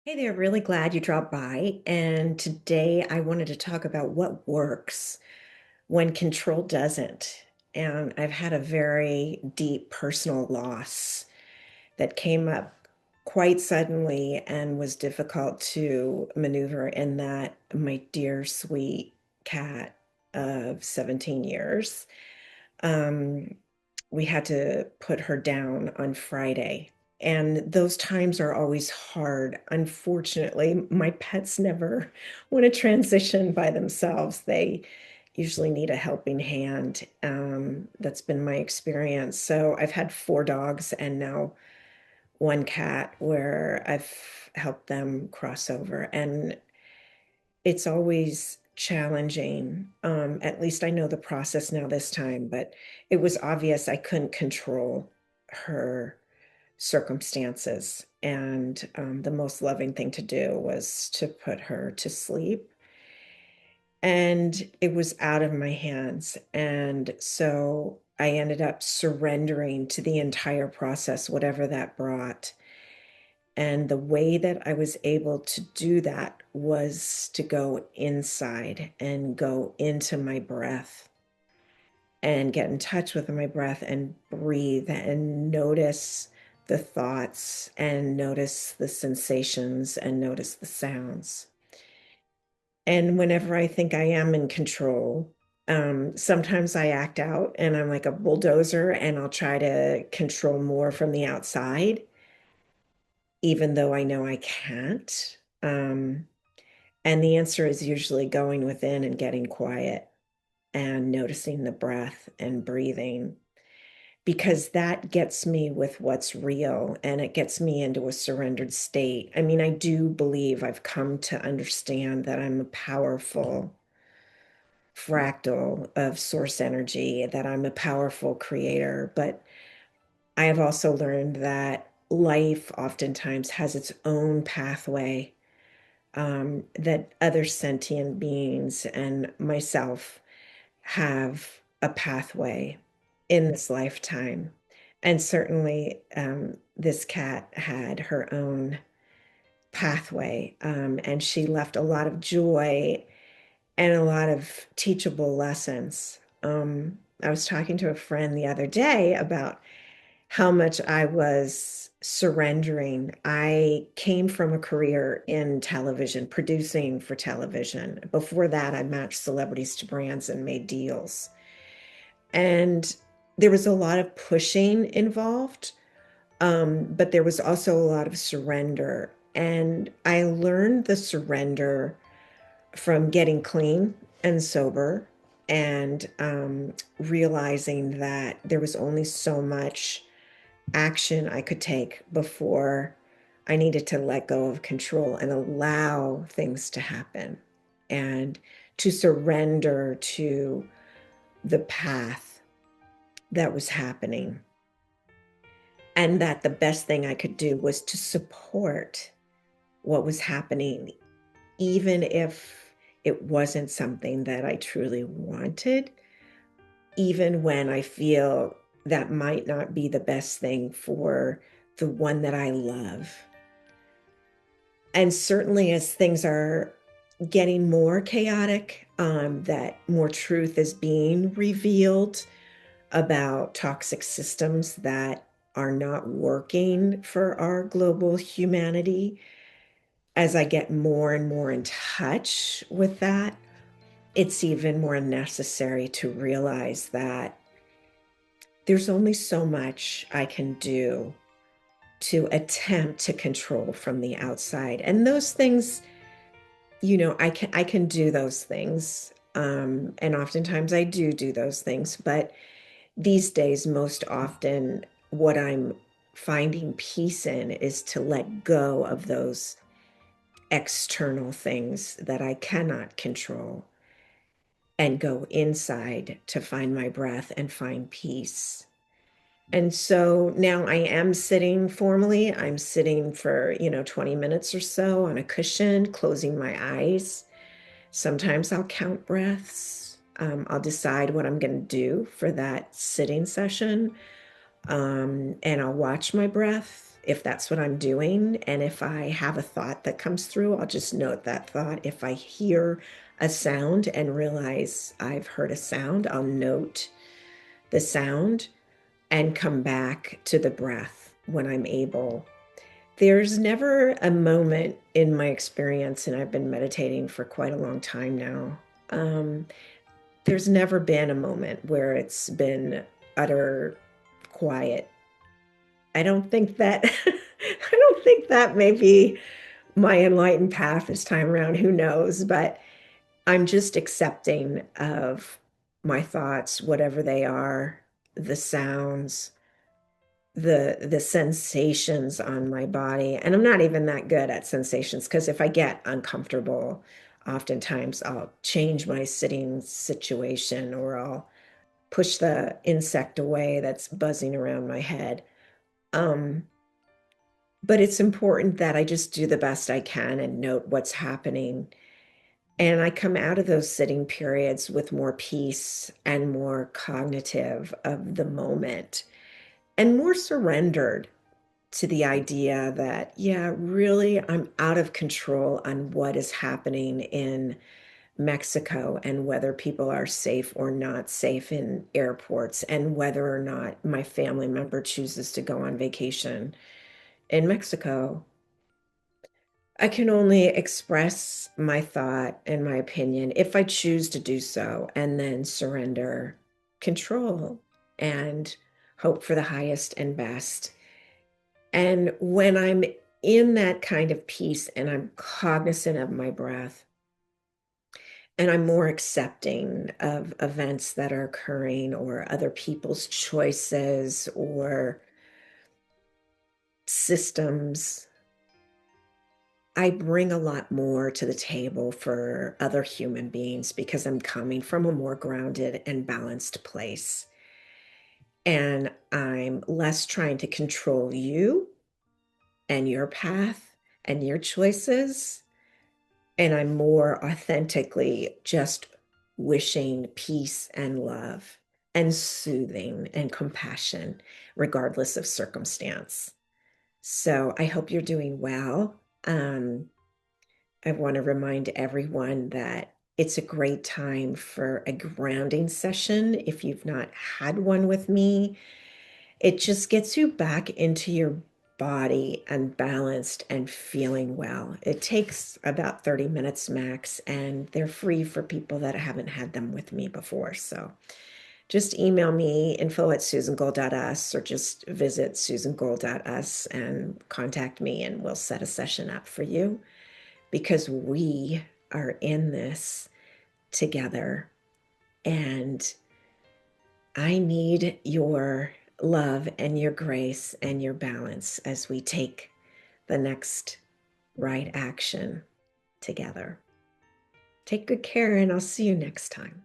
Hey there, really glad you dropped by. And today I wanted to talk about what works when control doesn't. And I've had a very deep personal loss that came up quite suddenly and was difficult to maneuver in that my dear sweet cat of 17 years, um, we had to put her down on Friday. And those times are always hard. Unfortunately, my pets never want to transition by themselves. They usually need a helping hand. That's been my experience. So I've had four dogs and now one cat where I've helped them cross over. And it's always challenging. At least I know the process now this time, but it was obvious I couldn't control her circumstances. And the most loving thing to do was to put her to sleep. And it was out of my hands. And so I ended up surrendering to the entire process, whatever that brought. And the way that I was able to do that was to go inside and go into my breath and get in touch with my breath and breathe and notice the thoughts and notice the sensations and notice the sounds. And whenever I think I am in control, sometimes I act out and I'm like a bulldozer and I'll try to control more from the outside even though I know I can't. And the answer is usually going within and getting quiet and noticing the breath and breathing, because that gets me with what's real and it gets me into a surrendered state. I mean, I do believe I've come to understand that I'm a powerful fractal of source energy, that I'm a powerful creator, but I have also learned that life oftentimes has its own pathway, that other sentient beings and myself have a pathway in this lifetime. And certainly, this cat had her own pathway, and she left a lot of joy and a lot of teachable lessons. I was talking to a friend the other day about how much I was surrendering. I came from a career in television, producing for television. Before that, I matched celebrities to brands and made deals. And there was a lot of pushing involved, but there was also a lot of surrender. And I learned the surrender from getting clean and sober and realizing that there was only so much action I could take before I needed to let go of control and allow things to happen and to surrender to the path that was happening. And that the best thing I could do was to support what was happening, even if it wasn't something that I truly wanted, even when I feel that might not be the best thing for the one that I love. And certainly, as things are getting more chaotic, that more truth is being revealed about toxic systems that are not working for our global humanity. As I get more and more in touch with that, it's even more necessary to realize that there's only so much I can do to attempt to control from the outside. And those things, I can do those things. And oftentimes I do those things, but these days, most often, what I'm finding peace in is to let go of those external things that I cannot control and go inside to find my breath and find peace. And so now I am sitting formally. I'm sitting for, 20 minutes or so on a cushion, closing my eyes. Sometimes I'll count breaths. I'll decide what I'm going to do for that sitting session. And I'll watch my breath. if that's what I'm doing. And if I have a thought that comes through, I'll just note that thought. If I hear a sound and realize I've heard a sound, I'll note the sound and come back to the breath when I'm able. There's never a moment in my experience, and I've been meditating for quite a long time now. Um, there's never been a moment where it's been utter quiet. I don't think that I don't think that may be my enlightened path this time around. Who knows? But I'm just accepting of my thoughts, whatever they are, the sounds, the sensations on my body. And I'm not even that good at sensations because if I get uncomfortable, oftentimes I'll change my sitting situation or I'll push the insect away that's buzzing around my head. Um, but it's important that I just do the best I can and note what's happening. And I come out of those sitting periods with more peace and more cognitive of the moment and more surrendered to the idea that, yeah, really, I'm out of control on what is happening in Mexico and whether people are safe or not safe in airports and whether or not my family member chooses to go on vacation in Mexico. I can only express my thought and my opinion if I choose to do so, and then surrender control and hope for the highest and best. And when I'm in that kind of peace and I'm cognizant of my breath and I'm more accepting of events that are occurring or other people's choices or systems, I bring a lot more to the table for other human beings because I'm coming from a more grounded and balanced place. And I'm less trying to control you and your path and your choices. And I'm more authentically just wishing peace and love and soothing and compassion, regardless of circumstance. So I hope you're doing well. I want to remind everyone that it's a great time for a grounding session. If you've not had one with me, it just gets you back into your body and balanced and feeling well. It takes about 30 minutes max, and they're free for people that haven't had them with me before. So just email me info@susangold.us or just visit susangold.us and contact me, and we'll set a session up for you because we are in this together. And I need your love and your grace and your balance as we take the next right action together. Take good care, and I'll see you next time.